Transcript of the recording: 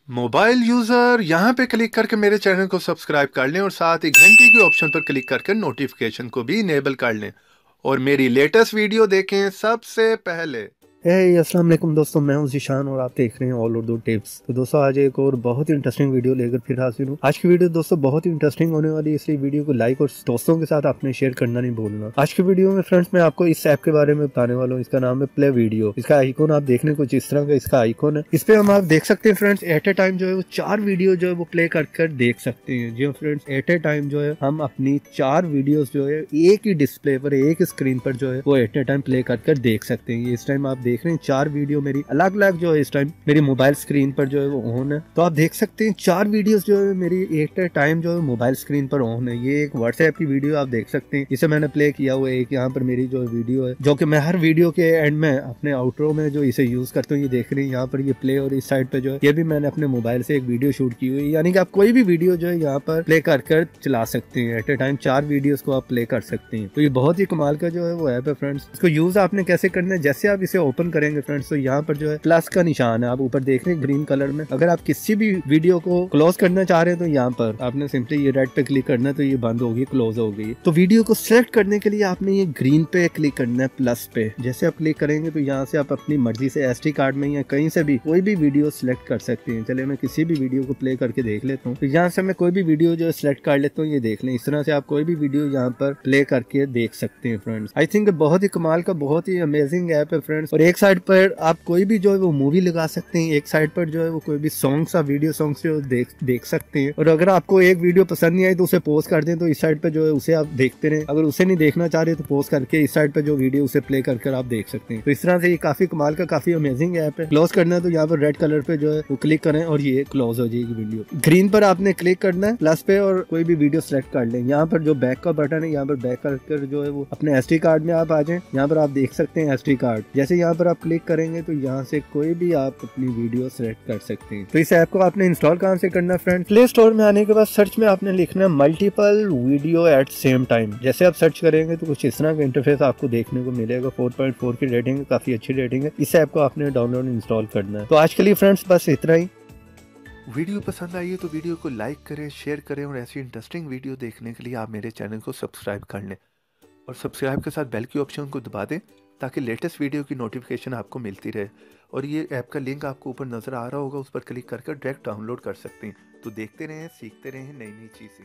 Mobile user यहाँ पे click करके मेरे चैनल को सब्सक्राइब कर लें और साथ ही घंटी के ऑप्शन पर क्लिक करके नोटिफिकेशन को भी इनेबल कर लें और मेरी लेटेस्ट वीडियो देखें सबसे पहले। अस्सलाम वालेकुम दोस्तों, मैं हूं ज़ीशान और आप देख रहे हैं ऑल उर्दू टिप्स। तो दोस्तों आज एक और बहुत ही इंटरेस्टिंग वीडियो लेकर फिर हाजिर हूं। आज की वीडियो दोस्तों बहुत ही इंटरेस्टिंग होने वाली है, इसलिए वीडियो को लाइक और दोस्तों के साथ आपने शेयर करना नहीं भूलना। आज की वीडियो में फ्रेंड्स मैं आपको इस ऐप के बारे में बताने वाला हूँ। इसका नाम है प्ले वीडियो। इसका आइकॉन आप देखने कुछ इस तरह का इसका आइकॉन है। इस पे हम आप देख सकते हैं फ्रेंड्स, एट ए टाइम जो है वो 4 वीडियो जो है वो प्ले कर देख सकते हैं। जी फ्रेंड्स, एट ए टाइम जो है हम अपनी 4 वीडियोस जो है एक ही डिस्प्ले पर, एक स्क्रीन पर जो है वो एट ए टाइम प्ले कर देख सकते हैं। इस टाइम आप देख रहे हैं 4 वीडियो मेरी अलग अलग जो है इस टाइम मेरी मोबाइल स्क्रीन पर जो है वो ऑन है। तो आप देख सकते हैं 4 वीडियोस जो है मेरी एक टाइम जो है मोबाइल स्क्रीन पर ऑन है। ये एक व्हाट्सएप की वीडियो आप देख सकते हैं, इसे मैंने प्ले किया हुआ है। एक यहाँ पर मेरी जो वीडियो है जो कि मैं हर वीडियो के एंड में अपने आउटरो में जो इसे यूज करता हूँ, ये देख रहे हैं यहाँ पर ये प्ले, और इस साइड पे जो है ये भी मैंने अपने मोबाइल से एक वीडियो शूट की हुई है। यानी कि आप कोई भी वीडियो जो है यहाँ पर प्ले कर चला सकते हैं। एट ए टाइम 4 वीडियोस को आप प्ले कर सकते हैं। तो ये बहुत ही कमाल का जो है वो ऐप है फ्रेंड्स। इसको यूज आपने कैसे करना है, जैसे आप इसे ओपन करेंगे फ्रेंड्स तो यहाँ पर जो है प्लस का निशान है, आप ऊपर देख रहे हैं ग्रीन कलर में। अगर आप किसी भी वीडियो को क्लोज करना चाह रहे हैं तो यहाँ पर आपने सिंपली ये रेड पे क्लिक करना है, तो ये बंद होगी, क्लोज हो गई। तो वीडियो को सिलेक्ट करने के लिए आपने ये ग्रीन पे क्लिक करना है, प्लस पे। जैसे आप क्लिक करेंगे तो यहाँ से आप अपनी मर्जी से एसडी कार्ड में या कहीं से भी कोई भी वीडियो सिलेक्ट कर सकते हैं। चलिए मैं किसी भी वीडियो को प्ले करके देख लेता हूँ। तो यहाँ से मैं कोई भी वीडियो जो सिलेक्ट कर लेता हूँ, ये देख लें। इस तरह से आप कोई भी वीडियो यहाँ पर प्ले करके देख सकते हैं फ्रेंड्स। आई थिंक बहुत ही कमाल का, बहुत ही अमेजिंग ऐप है फ्रेंड्स। और एक साइड पर आप कोई भी जो है वो मूवी लगा सकते हैं, एक साइड पर जो है वो कोई भी सॉन्ग्स या वीडियो सॉन्ग्स जो देख सकते हैं। और अगर आपको एक वीडियो पसंद नहीं आई तो उसे पोस्ट कर दें, तो इस साइड पर जो है उसे आप देखते रहें। अगर उसे नहीं देखना चाह रहे तो पोस्ट करके इस साइड पर जो वीडियो उसे प्ले कर आप देख सकते हैं। तो इस तरह से ये काफी कमाल का, काफी अमेजिंग ऐप है। क्लोज करना है तो यहाँ पर रेड कलर पे जो है वो क्लिक करें और ये क्लोज हो जाएगी वीडियो। ग्रीन पर आपने क्लिक करना है, प्लस पे, और कोई भी वीडियो सेलेक्ट कर लें। यहाँ पर जो बैक का बटन है, यहाँ पर बैक कर जो है वो अपने एसडी कार्ड में आप आ जाएं। यहाँ पर आप देख सकते हैं एसडी कार्ड। जैसे यहाँ पर आप क्लिक करेंगे तो यहाँ से कोई भी आप अपनी वीडियो सेलेक्ट कर सकते हैं। तो इस ऐप को आपने इंस्टॉल कहाँ से करना है फ्रेंड? प्ले स्टोर में आने के बाद सर्च में आपने लिखना है multiple video at same time. जैसे आप सर्च करेंगे तो कुछ इस तरह का इंटरफेस आपको देखने को मिलेगा। 4.4 की रेटिंग है, काफी अच्छी रेटिंग है। इस ऐप को आपने डाउनलोड इंस्टॉल करना है। तो आज के लिए फ्रेंड्स बस इतना ही। वीडियो पसंद आई है तो वीडियो को लाइक करें, शेयर करें और ऐसी इंटरेस्टिंग वीडियो देखने के लिए आप मेरे चैनल को सब्सक्राइब कर लें और सब्सक्राइब के साथ बेल के ऑप्शन को दबा दें ताकि लेटेस्ट वीडियो की नोटिफिकेशन आपको मिलती रहे। और ये ऐप का लिंक आपको ऊपर नज़र आ रहा होगा, उस पर क्लिक करके डायरेक्ट डाउनलोड कर सकते हैं। तो देखते रहें, सीखते रहें नई नई चीज़ें।